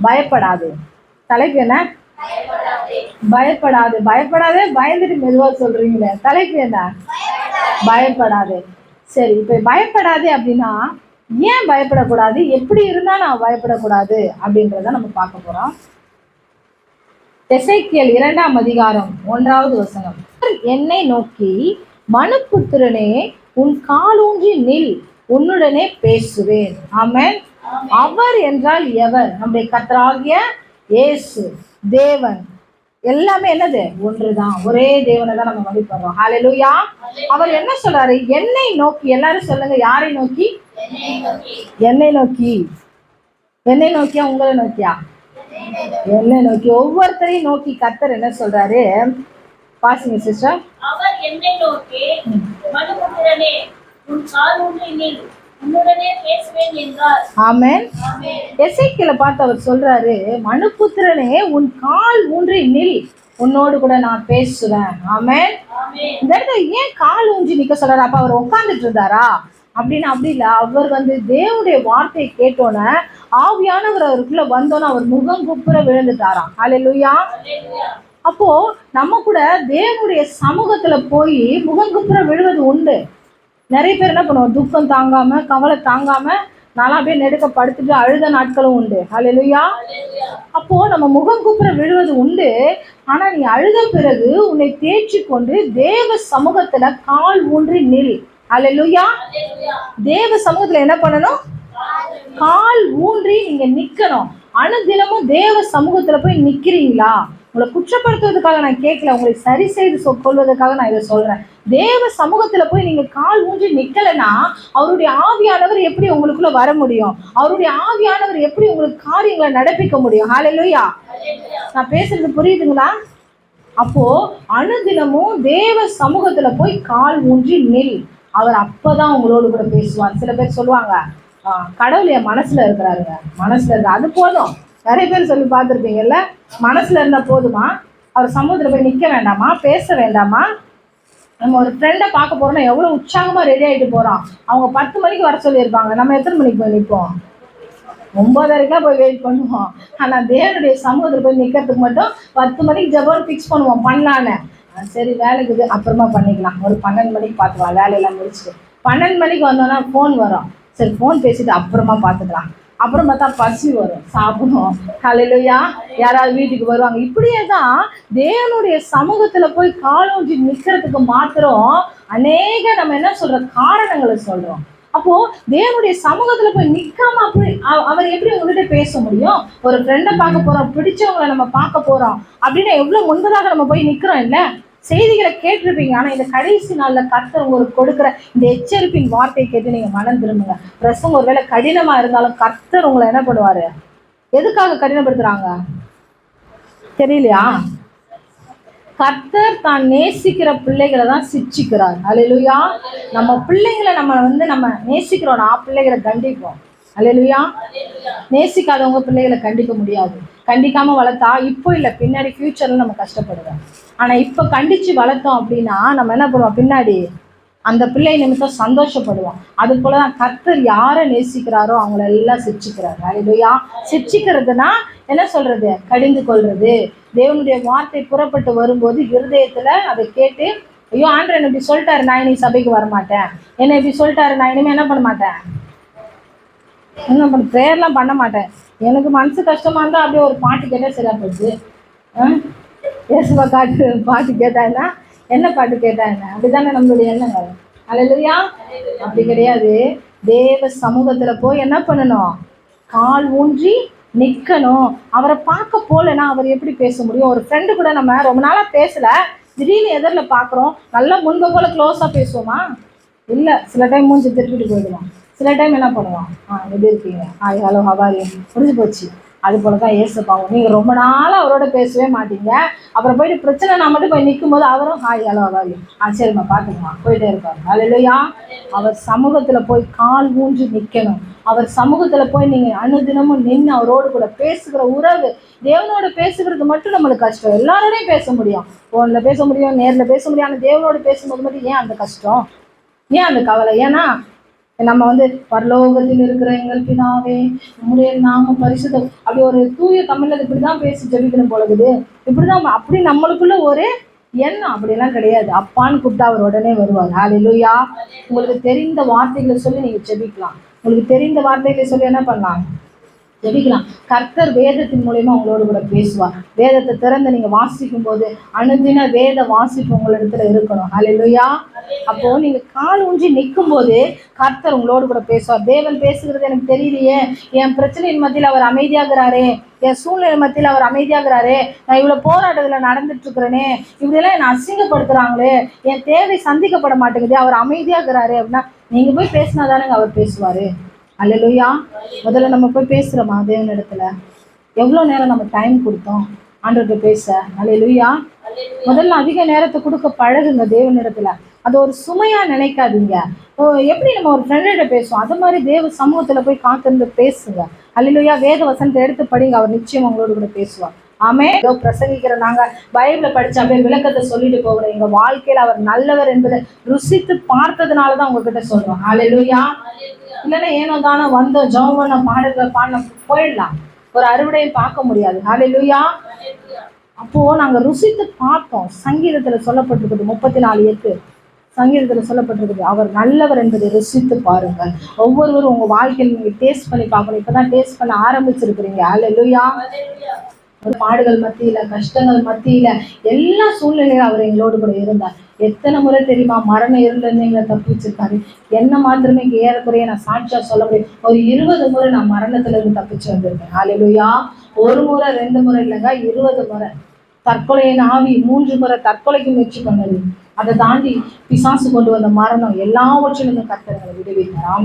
பயப்படாது. தலைப்பு என்ன? பயப்படாது. பயப்படாதே, பயந்துட்டு மெதுவா சொல்றீங்களே. தலைப்பு என்ன? பயப்படாது. சரி, இப்ப பயப்படாது அப்படின்னா ஏன் பயப்படக்கூடாது, எப்படி இருந்தா நான் பயப்படக்கூடாது அப்படின்றத நம்ம பார்க்க போறோம். எசேக்கியேல் 2ஆம் அதிகாரம் 1வது வசனம். என்னை நோக்கி, மனுபுத்திரனே, உன் காலூன்றி நில், உன்னுடனே பேசுவேன். ஆமென். அவர் என்றால் எவர்? நம்முடைய கர்த்தராகிய இயேசு தேவன். எல்லாமே என்னது? ஒன்றுதான். ஒரே தேவனை தான் நம்ம வழிபடுறோம். ஹல்லேலூயா. அவர் என்ன சொல்றாரு? என்னை நோக்கி. எல்லாரும் சொல்லுங்க, யாரை நோக்கி? என்னை நோக்கி. என்னை நோக்கியா உங்களை நோக்கியா? என்னை நோக்கி. ஒவ்வொருத்தரையும் நோக்கி கர்த்தர் என்ன சொல்றாரு? பாருங்க சிஸ்டர். அவர் என்னை நோக்கி, மனுபுத்திரனே, உன் காலூன்றி நில், உன்னுடனே பேசுவேன் என்றார். ஆமென். எசேக்கியேல பார்த்து அவர் சொல்றாரு, மனுபுத்திரனே, உன் கால் ஊன்றி நில், உன்னோடு கூட நான் பேசுவேன். ஆமென். இந்த இடத்துல ஏன் கால் ஊன்றி நிக்க சொல்றாரு? அப்ப அவர் உட்கார்ந்துட்டு இருந்தாரா அப்படின்னு? அப்படி இல்லை. அவர் தேவனுடைய வார்த்தையை கேட்டோன்னே ஆவியானவர் அவருக்குள்ள வந்தோன்னு அவர் முகம் குப்புற விழுந்துட்டாராம். ஹல்லேலூயா. அப்போ நம்ம கூட தேவனுடைய சமூகத்துல போய் முகம் குப்புற விழுவது உண்டு. நிறைய பேர் என்ன பண்ணுவோம், துக்கம் தாங்காம கவலை தாங்காம நாளா அப்படியே நெடுக்க படுத்துட்டு அழுத நாட்களும் உண்டு. ஹல்லேலூயா. அப்போ நம்ம முகம் குப்புற விழுவது உண்டு. ஆனா நீ அழுத பிறகு உன்னை தேய்ச்சி கொண்டு தேவ சமூகத்துல கால் ஊன்றி நில். ஹல்லேலூயா. தேவ சமூகத்துல என்ன பண்ணணும்? கால் ஊன்றி நீங்க நிக்கணும். அனுதினமும் தேவ சமூகத்துல போய் நிக்கிறீங்களா? உங்களை குற்றப்படுத்துவதற்காக நான் கேட்கல, உங்களை சரி செய்து கொள்வதற்காக நான் இதை சொல்றேன். தேவ சமூகத்துல போய் நீங்க கால் ஊன்றி நிக்கலைன்னா அவருடைய ஆவியானவர் எப்படி உங்களுக்குள்ள வர முடியும்? அவருடைய ஆவியானவர் எப்படி உங்களுக்கு காரியங்களை நடப்பிக்க முடியும்? ஹல்லேலூயா. நான் பேசுறது புரியுதுங்களா? அப்போ அனுதினமும் தேவ சமூகத்துல போய் கால் ஊன்றி நில். அவர் அப்பதான் உங்களோடு கூட பேசுவார். சில பேர் சொல்லுவாங்க, கடவுள் என் மனசுல இருக்கிறாருங்க. மனசுல இருக்க அது போதும். நிறைய பேர் சொல்லி பார்த்துருப்பீங்கல்ல, மனசுல இருந்தா போதுமா? அவர் சமூகத்துல போய் நிக்க வேண்டாமா? பேச வேண்டாமா? நம்ம ஒரு ஃப்ரெண்டை பார்க்க போறோம்னா எவ்வளவு உற்சாகமா ரெடி ஆகிட்டு போறோம். அவங்க 10 மணிக்கு வர சொல்லியிருப்பாங்க, நம்ம எத்தனை மணிக்கு போய் நிற்போம்? 9:30 போய் வெயிட் பண்ணுவோம். ஆனா தேவனுடைய சமூகத்துல போய் நிக்கிறதுக்கு மட்டும் 10 மணிக்கு ஜெபம் ஃபிக்ஸ் பண்ணுவோம் பண்ணலான்னு. சரி, வேலைக்கு அப்புறமா பண்ணிக்கலாம், ஒரு 12 மணிக்கு பார்த்துக்கலாம், வேலையெல்லாம் முடிச்சுட்டு 12 மணிக்கு வந்தோன்னா ஃபோன் வரும். சரி, ஃபோன் பேசிட்டு அப்புறமா பார்த்துக்கலாம். அப்புறம் பார்த்தா பசி வரும், சாப்பிடுவோம். ஹல்லேலூயா. யாராவது வீட்டுக்கு வருவாங்க. இப்படியே தான் தேவனுடைய சமூகத்துல போய் காலூன்றி நிக்கிறதுக்கு மாத்திரம் அநேக நம்ம என்ன சொல்ற காரணங்களை சொல்றோம். அப்போ தேவனுடைய சமூகத்துல போய் நிக்காம அப்படி அவர் எப்படி உங்ககிட்ட பேச முடியும்? ஒரு ஃப்ரெண்டை பார்க்க போறோம், பிடிச்சவங்களை நம்ம பார்க்க போறோம் அப்படின்னா எவ்வளவு முன்பதாக நம்ம போய் நிக்கிறோம் இல்ல? செய்திகளை கேட்டிருப்பீங்க. ஆனா இந்த கடைசி நாள்ல கர்த்தர் உங்களுக்கு கொடுக்குற இந்த எச்சரிப்பின் வார்த்தையை கேட்டு நீங்க மனம் திரும்புங்க. பிரசங்கம் ஒருவேளை கடினமா இருந்தாலும் கர்த்தர் உங்களை என்ன பண்ணுவாரு? எதுக்காக கடினப்படுத்துறாங்க தெரியலையா? கர்த்தர் தான் நேசிக்கிற பிள்ளைகளை தான் சிட்சிக்கிறார். ஹல்லேலூயா. நம்ம பிள்ளைங்களை நம்ம நேசிக்கிறோம்னா பிள்ளைகளை கண்டிப்போம். ஹல்லேலூயா. நேசிக்காதவங்க பிள்ளைகளை கண்டிக்க முடியாது. கண்டிக்காம வளர்த்தா இப்போ இல்லை, பின்னாடி ஃபியூச்சர்ல நம்ம கஷ்டப்படுவோம். ஆனா இப்போ கண்டிச்சு வளர்த்தோம் அப்படின்னா நம்ம என்ன பண்ணுவோம்? பின்னாடி அந்த பிள்ளை நிமித்தம் சந்தோஷப்படுவோம். அது போலதான் கர்த்தர் யாரை நேசிக்கிறாரோ அவங்கள எல்லாம் சிட்சிக்கிறார். ஹல்லேலூயா. சிட்சிக்கிறதுனா என்ன சொல்றது? கடிந்து கொள்றது. தேவனுடைய வார்த்தை புறப்பட்டு வரும்போது இருதயத்துல அதை கேட்டு, ஐயோ ஆண்டவர் என்ன இப்படி சொல்லிட்டாரு, நான் இனி சபைக்கு வரமாட்டேன், என்ன இப்படி சொல்லிட்டாரு, நான் இனிமே என்ன பண்ண மாட்டேன், என்ன பண்ண ப்ரேயர்லாம் பண்ண மாட்டேன். எனக்கு மனசு கஷ்டமா இருந்தா அப்படியே ஒரு பாட்டு கேட்டா சரியா போச்சு. இயேசுவை காட்டு பாட்டு கேட்டாங்கன்னா என்ன பாட்டு கேட்டா என்ன? அப்படித்தானே நம்மளுடைய எண்ணங்கள். ஹல்லேலூயா. அப்படி கிடையாது. தேவ சமூகத்துல போய் என்ன பண்ணணும்? கால் ஊன்றி நிக்கணும். அவரை பார்க்க போலன்னா அவர் எப்படி பேச முடியும்? ஒரு ஃப்ரெண்டு கூட நம்ம ரொம்ப நாளா பேசல, திடீர்னு எதிரில் பார்க்குறோம், நல்லா முன்பு போல க்ளோஸா பேசுவோமா? இல்லை, சில டைம் மூஞ்சி திருப்பிட்டு போயிடுவோம். சில டைம் என்ன பண்ணுவோம்? எப்படி இருக்கீங்க, ஹாய் ஹலோ ஹவாரி, முடிஞ்சு போச்சு. அது போல தான் ஏசப்பாவும். நீங்கள் ரொம்ப நாளாக அவரோட பேசவே மாட்டீங்க, அப்புறம் போயிட்டு பிரச்சனை நான் மட்டும் போய் நிற்கும் போது அவரும் ஹாய் ஹலோ ஹவாரி, சரிம்மா பார்த்துக்குமா, போயிட்டே இருப்பார். ஹல்லேலூயா. அவர் சமூகத்தில் போய் கால் ஊன்றி நிற்கணும். அவர் சமூகத்தில் போய் நீங்கள் அனுதினமும் நின்று அவரோடு கூட பேசுகிற உறவு. தேவனோட பேசுகிறது மட்டும் நம்மளுக்கு கஷ்டம். எல்லாரோடையும் பேச முடியும், ஃபோனில் பேச முடியும், நேரில் பேச முடியும். ஆனால் தேவனோடு பேசும்போது மட்டும் ஏன் அந்த கஷ்டம், ஏன் அந்த கவலை? ஏன்னா நம்ம வந்து பரலோகத்தில் இருக்கிற எங்கள் பிதாவே உம்முடைய நாமம் பரிசுத்தம், அப்படி ஒரு தூய தமிழ்ல இப்படிதான் பேசி ஜெபிக்கணும் போலகுது. இப்படிதான் அப்படி நம்மளுக்குள்ள ஒரு எண்ணம் அப்படிலாம் கிடையாது. அப்பான்னு கூப்பிட்டா அவர் உடனே வருவார். ஹல்லேலூயா. உங்களுக்கு தெரிந்த வார்த்தைகளை சொல்லி நீங்க ஜெபிக்கலாம். உங்களுக்கு தெரிந்த வார்த்தைகளை சொல்லி என்ன பண்ணலாம்? ஜெபிக்கலாம். கர்த்தர் வேதத்தின் மூலயமா உங்களோடு கூட பேசுவார். வேதத்தை திறந்து நீங்க வாசிக்கும் போது அனுதின வேத வாசிப்பு உங்களிடத்துல இருக்கணும். ஹல்லேலூயா. அப்போ நீங்க கால் ஊன்றி நிற்கும் போது கர்த்தர் உங்களோடு கூட பேசுவார். தேவன் பேசுகிறது எனக்கு தெரியலையே, என் பிரச்சனையின் மத்தியில் அவர் அமைதியாகிறாரே, என் சூழ்நிலை மத்தியில் அவர் அமைதியாகிறாரே, நான் இவ்வளவு போராட்டத்துல நடந்துட்டு இருக்கிறேனே, இப்படியெல்லாம் என்னை அசிங்கப்படுத்துறாங்களே, என் தேவை சந்திக்கப்பட மாட்டேங்குது, அவர் அமைதியாகிறாரே அப்படின்னா நீங்க போய் பேசினா தானேங்க அவர் பேசுவாரு. அல்லேலூயா. முதல்ல நம்ம போய் பேசுகிறோமா தேவனிடத்துல? எவ்வளோ நேரம் நம்ம டைம் கொடுத்தோம் ஆண்டவர்கிட்ட பேச? அல்லேலூயா. முதல்ல அதிக நேரத்தை கொடுக்க பழகுங்க தேவனிடத்துல. அது ஒரு சுமையா நினைக்காதீங்க. எப்படி நம்ம ஒரு ஃப்ரெண்டிட்ட பேசுவோம், அது மாதிரி தேவ சமூகத்துல போய் காத்திருந்து பேசுங்க. அல்லேலூயா. வேத வசனத்தை எடுத்து படிங்க, அவர் நிச்சயம் உங்களோடு கூட பேசுவார். ஆமே. ஏதோ பிரசங்கிக்கிற நாங்க பைபிளை படிச்சு அப்படியே விளக்கத்தை சொல்லிட்டு போகிறோம். எங்க வாழ்க்கையில அவர் நல்லவர் என்பதை ருசித்து பார்த்ததுனாலதான் உங்ககிட்ட சொல்றோம். அல்லேலூயா. இல்லைன்னா ஏனோ தானே வந்தோம், ஜெபம் பண்ண, பாடல்கள் பாடின போயிடலாம், ஒரு அறுவடையை பார்க்க முடியாது. ஹல்லேலூயா. அப்போ நாங்க ருசித்து பார்த்தோம். சங்கீதத்துல சொல்லப்பட்டிருக்குது 34:8 சங்கீதத்துல சொல்லப்பட்டிருக்குது, அவர் நல்லவர் என்பதை ருசித்து பாருங்க. ஒவ்வொருவரும் உங்க வாழ்க்கையில் நீங்க டேஸ்ட் பண்ணி பார்க்கணும். இப்பதான் டேஸ்ட் பண்ண ஆரம்பிச்சிருக்கிறீங்க. ஹல்லேலூயா. பாடுகள் மத்தியில, கஷ்டங்கள் மத்தியில, எல்லா சூழ்நிலையிலும் அவர் எங்களோடு கூட இருந்தார். எத்தனை முறை தெரியுமா மரண இருள இருந்து எங்களை தப்பிச்சிருக்காரு. என்ன மாத்திரமே இங்க ஏறக்குறைய நான் சாட்சியா சொல்ல முடியும், ஒரு 20 முறை நான் மரணத்துல இருந்து தப்பிச்சு வந்திருக்கேன். ஹல்லேலூயா. 1 முறை 2 முறை இல்லைங்க, 20 முறை. தற்கொலையின் ஆவி 3 முறை தற்கொலைக்கு முயற்சி பண்ணது. அதை தாண்டி பிசாசு கொண்டு வந்த மரணம், எல்லாவற்றிலிருந்து கர்த்தர் எங்களை விடுவித்தார்.